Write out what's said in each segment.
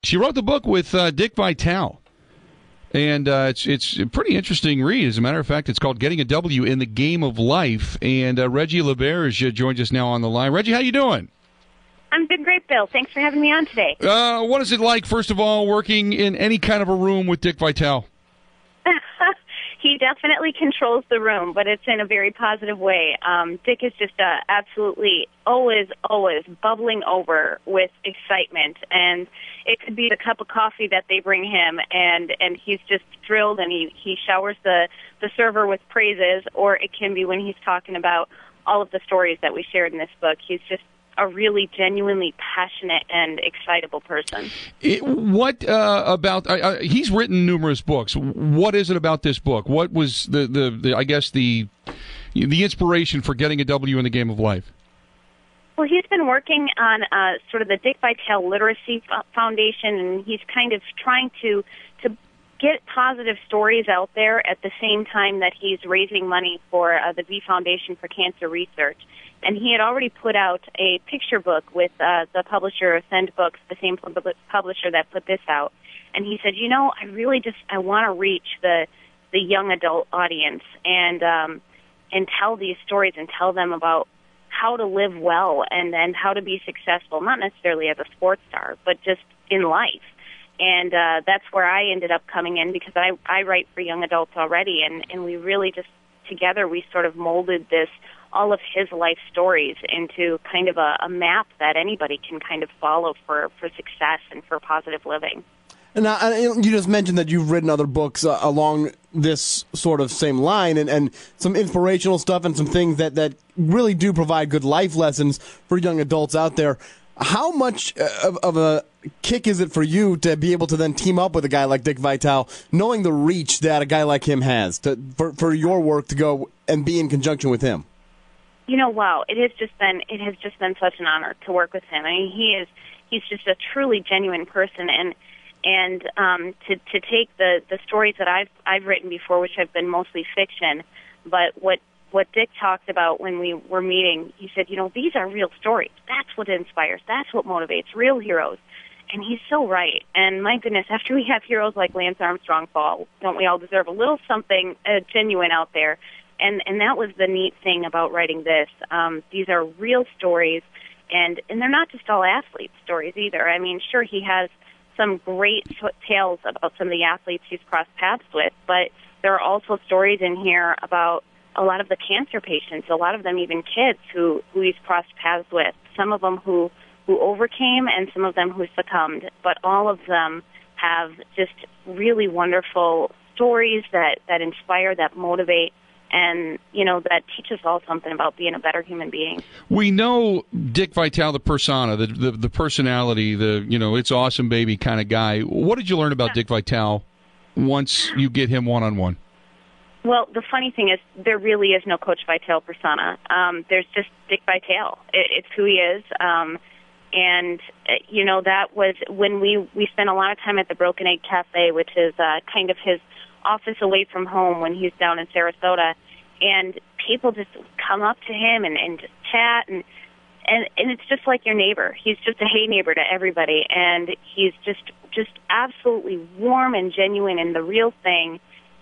She wrote the book with Dick Vitale. And it's a pretty interesting read. As a matter of fact, it's called Getting a W in the Game of Life. And Reji Laberje joins us now on the line. Reji, how you doing? I'm doing great, Bill. Thanks for having me on today. What is it like, first of all, working in any kind of a room with Dick Vitale? He definitely controls the room, but it's in a very positive way. Dick is just absolutely always bubbling over with excitement, and it could be the cup of coffee that they bring him, and he's just thrilled, and he showers the server with praises, or it can be when he's talking about all of the stories that we shared in this book. He's just a really genuinely passionate and excitable person. What about? He's written numerous books. What is it about this book? What was the I guess the inspiration for Getting a W in the Game of Life? Well, he's been working on sort of the Dick Vitale Literacy Foundation, and he's kind of trying to get positive stories out there at the same time that he's raising money for the V Foundation for Cancer Research. And he had already put out a picture book with the publisher Ascend Books, the same publisher that put this out. And he said, I want to reach the young adult audience and tell these stories and tell them about how to live well and how to be successful, not necessarily as a sports star, but just in life. And that's where I ended up coming in, because I write for young adults already, and we really just, together, we sort of molded all of his life stories into kind of a map that anybody can kind of follow for success and for positive living. And you just mentioned that you've written other books along this sort of same line, and some inspirational stuff and some things that really do provide good life lessons for young adults out there. How much of a kick is it for you to be able to then team up with a guy like Dick Vitale, knowing the reach that a guy like him has, for your work to go and be in conjunction with him? Wow, it has just been such an honor to work with him. I mean, he's just a truly genuine person, and to take the stories that I've written before, which have been mostly fiction, but what Dick talked about when we were meeting, he said, these are real stories. That's what inspires. That's what motivates real heroes. And he's so right. And my goodness, after we have heroes like Lance Armstrong fall, don't we all deserve a little something genuine out there? And that was the neat thing about writing this. These are real stories, and they're not just all athlete stories either. I mean, sure, he has some great tales about some of the athletes he's crossed paths with, but there are also stories in here about a lot of the cancer patients, a lot of them even kids who he's crossed paths with, some of them who overcame and some of them who succumbed, but all of them have just really wonderful stories that inspire, that motivate, and, that teach us all something about being a better human being. We know Dick Vitale, the persona, the personality, it's awesome baby kind of guy. What did you learn about Dick Vitale once you get him one-on-one? Well, the funny thing is there really is no Coach Vitale persona. There's just Dick Vitale. It's who he is. That was when we spent a lot of time at the Broken Egg Cafe, which is kind of his office away from home when he's down in Sarasota, and people just come up to him and just chat, and it's just like your neighbor. He's just a hey neighbor to everybody, and he's just absolutely warm and genuine and the real thing,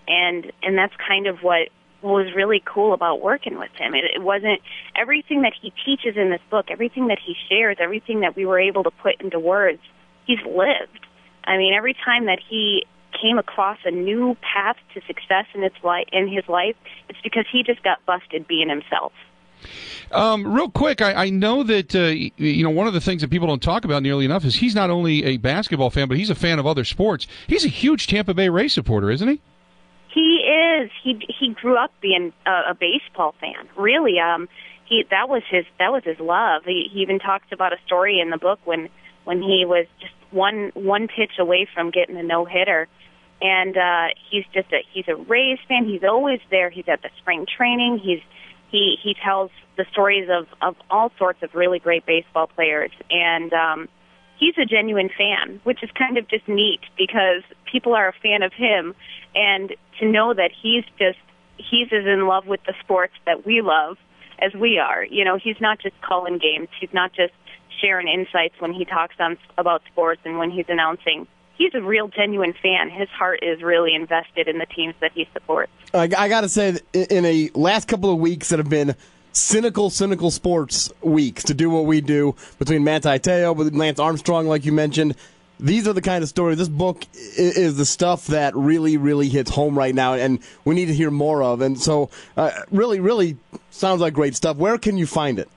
and that's kind of what was really cool about working with him. It wasn't everything that he teaches in this book, everything that he shares, everything that we were able to put into words, he's lived. I mean, every time that he came across a new path to success in his life, it's because he just got busted being himself. Real quick, I know that one of the things that people don't talk about nearly enough is he's not only a basketball fan, but he's a fan of other sports. He's a huge Tampa Bay Rays supporter, isn't he? He is. He grew up being a baseball fan. Really, that was his love. He even talks about a story in the book when he was just one pitch away from getting a no-hitter. And he's a Rays fan. He's always there. He's at the spring training. He tells the stories of all sorts of really great baseball players. And he's a genuine fan, which is kind of just neat because people are a fan of him. And to know that he's as in love with the sports that we love as we are. He's not just calling games. He's not just sharing insights when he talks about sports and when he's announcing. He's a real, genuine fan. His heart is really invested in the teams that he supports. I got to say, in a last couple of weeks that have been cynical sports weeks to do what we do, between Manti Te'o, with Lance Armstrong, like you mentioned, these are the kind of stories. This book is the stuff that really, really hits home right now, and we need to hear more of. And so, really, really sounds like great stuff. Where can you find it?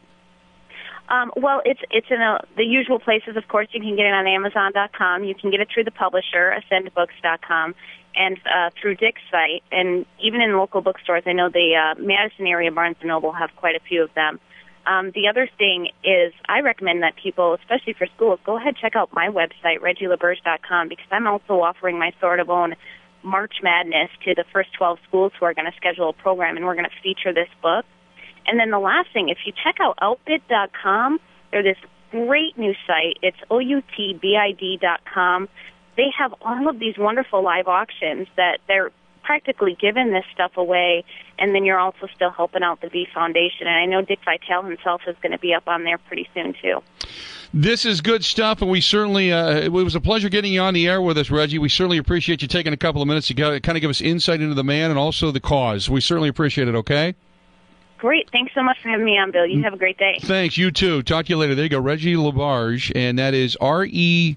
Well, it's in the usual places. Of course, you can get it on Amazon.com. You can get it through the publisher, AscendBooks.com, and through Dick's site. And even in local bookstores, I know the Madison area Barnes & Noble have quite a few of them. The other thing is I recommend that people, especially for schools, go ahead and check out my website, RejiLaberje.com, because I'm also offering my sort of own March Madness to the first 12 schools who are going to schedule a program, and we're going to feature this book. And then the last thing, if you check out Outbid.com, they're this great new site. It's outbid.com. They have all of these wonderful live auctions that they're practically giving this stuff away, and then you're also still helping out the V Foundation. And I know Dick Vitale himself is going to be up on there pretty soon, too. This is good stuff, and we certainly, it was a pleasure getting you on the air with us, Reji. We certainly appreciate you taking a couple of minutes to kind of give us insight into the man and also the cause. We certainly appreciate it, okay? Great. Thanks so much for having me on, Bill. You have a great day. Thanks. You too. Talk to you later. There you go. Reji Laberje, and that is RejiLeberje.